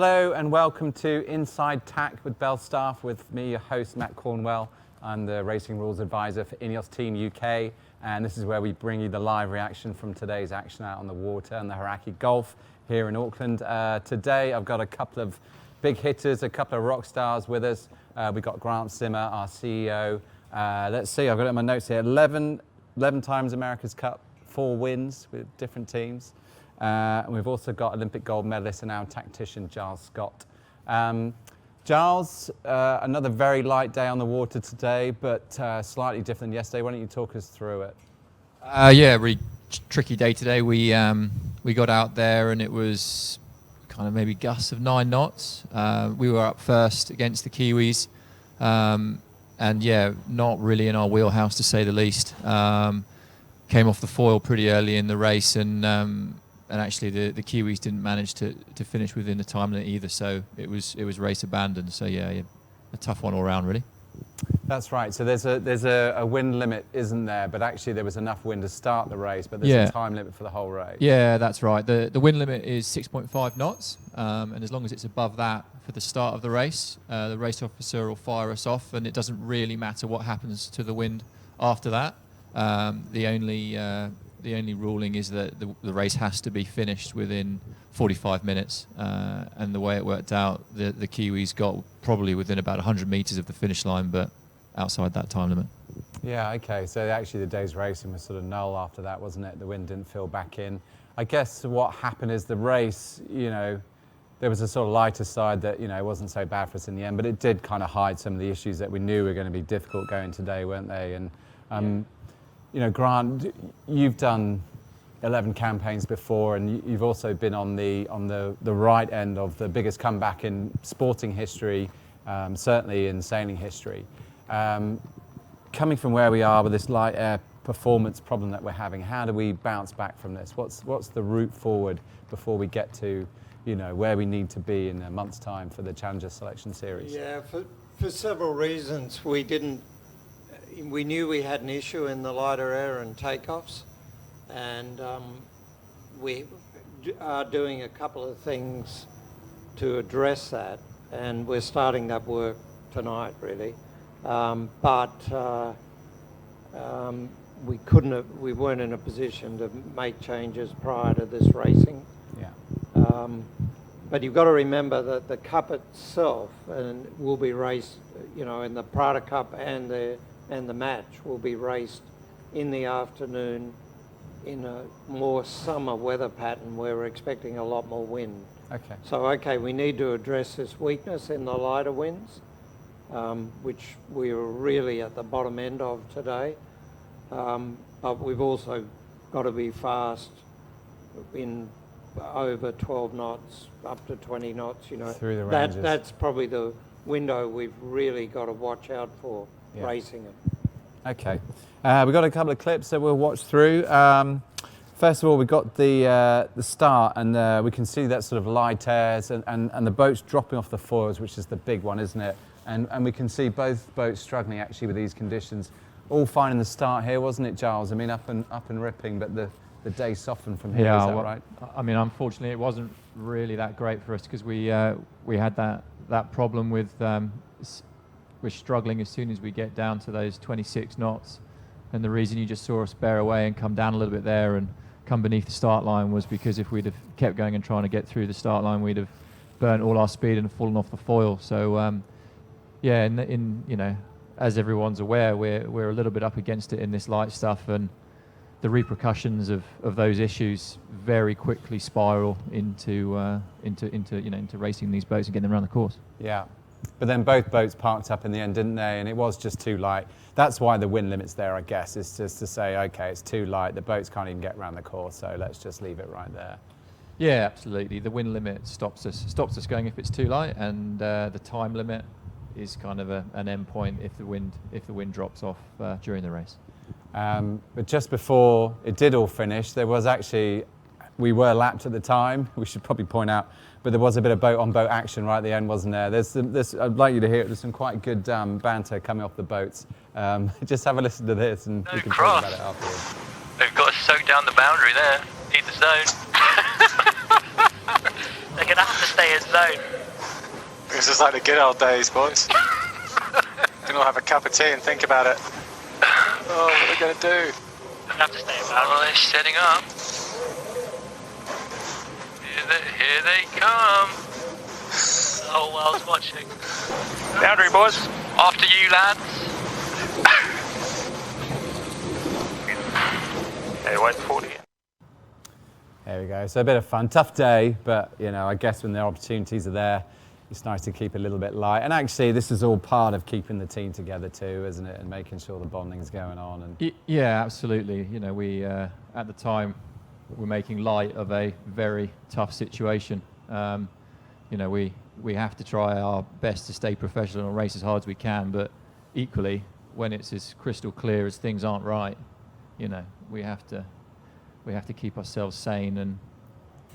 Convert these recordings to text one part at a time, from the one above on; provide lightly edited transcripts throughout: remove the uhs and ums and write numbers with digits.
Hello and welcome to Inside Tack with Belstaff, with me, your host, Matt Cornwell. I'm the Racing Rules Advisor for INEOS Team UK, and this is where we bring you the live reaction from today's action out on the water and the Hauraki Gulf here in Auckland. Today I've got a couple of big hitters, a couple of rock stars with us. We've got Grant Zimmer, our CEO. Let's see, I've got it in my notes here. 11 times America's Cup, 4 wins with different teams. And we've also got Olympic gold medalist and now Tactician Giles Scott. Giles, another very light day on the water today, but slightly different than yesterday. Why don't you talk us through it? Yeah, really tricky day today. We got out there and it was kind of maybe gusts of 9 knots. We were up first against the Kiwis, and yeah, not really in our wheelhouse to say the least. Came off the foil pretty early in the race, and actually the Kiwis didn't manage to finish within the time limit either, so it was race abandoned. So yeah, a tough one all around really. That's right. So there's a wind limit, isn't there? But actually there was enough wind to start the race, but there's a time limit for the whole race. Yeah, that's right. The wind limit is 6.5 knots, and as long as it's above that for the start of the race officer will fire us off, and it doesn't really matter what happens to the wind after that. The only ruling is that the race has to be finished within 45 minutes, and the way it worked out, the Kiwis got probably within about 100 metres of the finish line, but outside that time limit. Yeah, okay, so actually the day's racing was sort of null after that, wasn't it? The wind didn't fill back in. I guess what happened is the race, there was a sort of lighter side that, it wasn't so bad for us in the end, but it did kind of hide some of the issues that we knew were going to be difficult going today, weren't they? And Grant, you've done 11 campaigns before, and you've also been on the right end of the biggest comeback in sporting history, certainly in sailing history. Coming from where we are with this light air performance problem that we're having, how do we bounce back from this? What's the route forward before we get to, where we need to be in a month's time for the Challenger Selection Series? Yeah, for several reasons. We knew we had an issue in the lighter air and takeoffs, and we are doing a couple of things to address that, and we're starting that work tonight really. We weren't in a position to make changes prior to this racing. Yeah. But you've got to remember that the Cup itself will be raced, in the PRADA Cup and the match will be raced in the afternoon in a more summer weather pattern where we're expecting a lot more wind. Okay. So, we need to address this weakness in the lighter winds, which we were really at the bottom end of today. But we've also got to be fast in over 12 knots, up to 20 knots, Through the ranges. That's probably the window we've really got to watch out for. Yeah. Racing them. Okay, we've got a couple of clips that we'll watch through. First of all, we've got the start, and we can see that sort of light airs and the boats dropping off the foils, which is the big one, isn't it? And we can see both boats struggling actually with these conditions. All fine in the start here, wasn't it, Giles? I mean, up and ripping, but the day softened from here. Yeah, is that right? I mean, unfortunately, it wasn't really that great for us because we had that problem with. We're struggling as soon as we get down to those 26 knots, and the reason you just saw us bear away and come down a little bit there and come beneath the start line was because if we'd have kept going and trying to get through the start line, we'd have burnt all our speed and fallen off the foil. So yeah, as everyone's aware, we're a little bit up against it in this light stuff, and the repercussions of those issues very quickly spiral into racing these boats and getting them around the course. Yeah. But then both boats parked up in the end, didn't they? And it was just too light. That's why the wind limit's there, I guess, is just to say, okay, it's too light. The boats can't even get around the course, so let's just leave it right there. Yeah, absolutely. The wind limit stops us going if it's too light, and the time limit is kind of an end point if the wind drops off during the race. But just before it did all finish, there was actually, we were lapped at the time, we should probably point out, but there was a bit of boat-on-boat action right at the end, wasn't there? I'd like you to hear it. There's some quite good banter coming off the boats. Just have a listen to this, and we can talk about it afterwards. They've got to soak down the boundary there. Need the zone. They're going to have to stay in zone. This is like the good old days, boys. Can all have a cup of tea and think about it. Oh, what are we going to do? We have to stay in zone. Well, they're setting up. Here they come. The whole world's watching. Boundary, boys. After you, lads. Hey, wait, 40. There we go. So a bit of fun. Tough day, but you know, I guess when the opportunities are there, it's nice to keep it a little bit light. And actually, this is all part of keeping the team together too, isn't it? And making sure the bonding's going on. And Yeah, absolutely. You know, we at the time we're making light of a very tough situation. You know, we have to try our best to stay professional and race as hard as we can, but equally, when it's as crystal clear as things aren't right, you know, we have to keep ourselves sane, and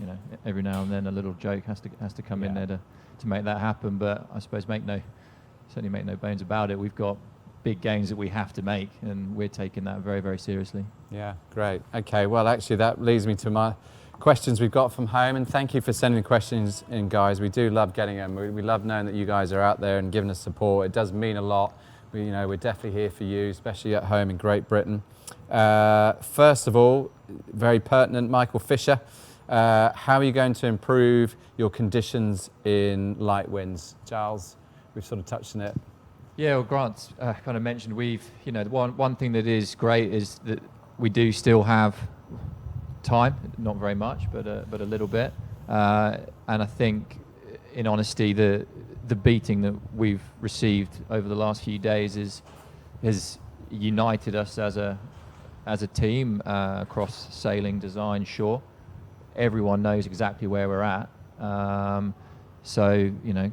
you know, every now and then a little joke has to come in there to make that happen. But I suppose certainly make no bones about it. We've got big gains that we have to make, and we're taking that very, very seriously. yeah, great. Okay, well, actually, that leads me to my questions we've got from home, and thank you for sending questions in, guys. We do love getting them. We love knowing that you guys are out there and giving us support. It does mean a lot. We're definitely here for you, especially at home in Great Britain. First of all, very pertinent, Michael Fisher. How are you going to improve your conditions in light winds? Giles, we've sort of touched on it. Yeah, well, Grant's kind of mentioned one thing that is great is that we do still have time, not very much, but a little bit. And I think, in honesty, the beating that we've received over the last few days has united us as a team across sailing, design, shore. Everyone knows exactly where we're at. So, you know,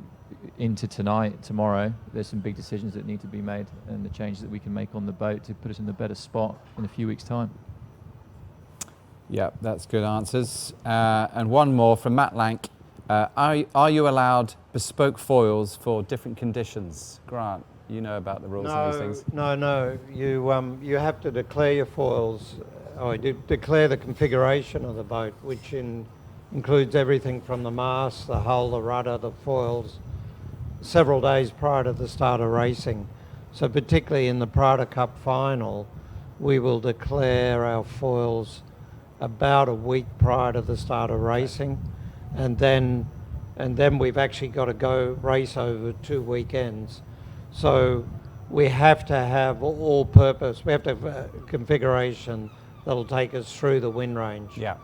into tonight, tomorrow, there's some big decisions that need to be made, and the changes that we can make on the boat to put us in a better spot in a few weeks' time. Yeah, that's good answers. And one more from Matt Lank. Are you allowed bespoke foils for different conditions? Grant, you know about the rules of these things. No. You have to declare your foils, or declare the configuration of the boat, which includes everything from the mast, the hull, the rudder, the foils, several days prior to the start of racing. So particularly in the PRADA Cup final, we will declare our foils about a week prior to the start of racing, and then we've actually got to go race over 2 weekends. So we have to have all-purpose. We have to have a configuration that'll take us through the wind range. Yeah.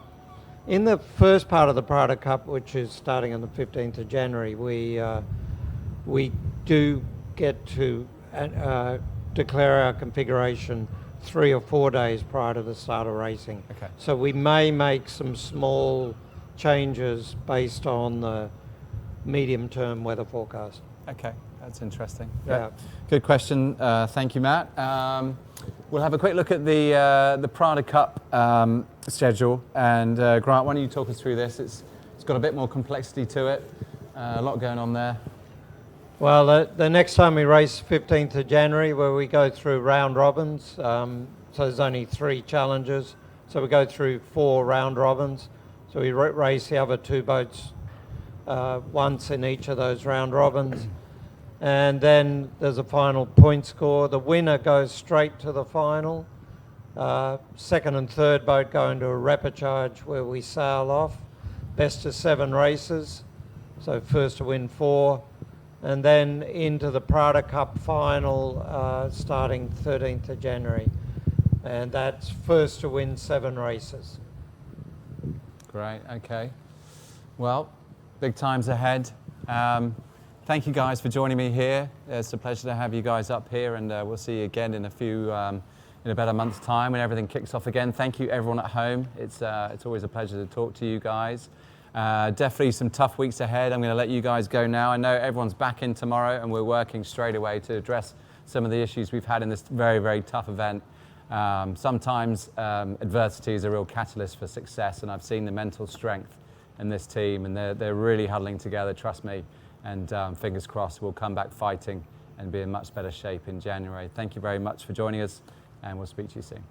In the first part of the PRADA Cup, which is starting on the 15th of January, we do get to declare our configuration 3 or 4 days prior to the start of racing. Okay. So we may make some small changes based on the medium-term weather forecast. Okay, that's interesting. Yeah. Good question. Thank you, Matt. We'll have a quick look at the PRADA Cup schedule. And Grant, why don't you talk us through this? It's got a bit more complexity to it. A lot going on there. Well, the next time we race, 15th of January, where we go through round robins. So there's only 3 challenges. So we go through 4 round robins. So we race the other 2 boats once in each of those round robins. And then there's a final point score. The winner goes straight to the final. Second and third boat go into a repechage where we sail off. Best of 7 races. So first to win 4. And then into the PRADA Cup final starting 13th of January. And that's first to win 7 races. Great, okay. Well, big times ahead. Thank you guys for joining me here. It's a pleasure to have you guys up here, and we'll see you again in in about a month's time when everything kicks off again. Thank you everyone at home. It's always a pleasure to talk to you guys. Definitely some tough weeks ahead. I'm going to let you guys go now. I know everyone's back in tomorrow, and we're working straight away to address some of the issues we've had in this very, very tough event. Sometimes adversity is a real catalyst for success, and I've seen the mental strength in this team, and they're really huddling together, trust me, and fingers crossed we'll come back fighting and be in much better shape in January. Thank you very much for joining us, and we'll speak to you soon.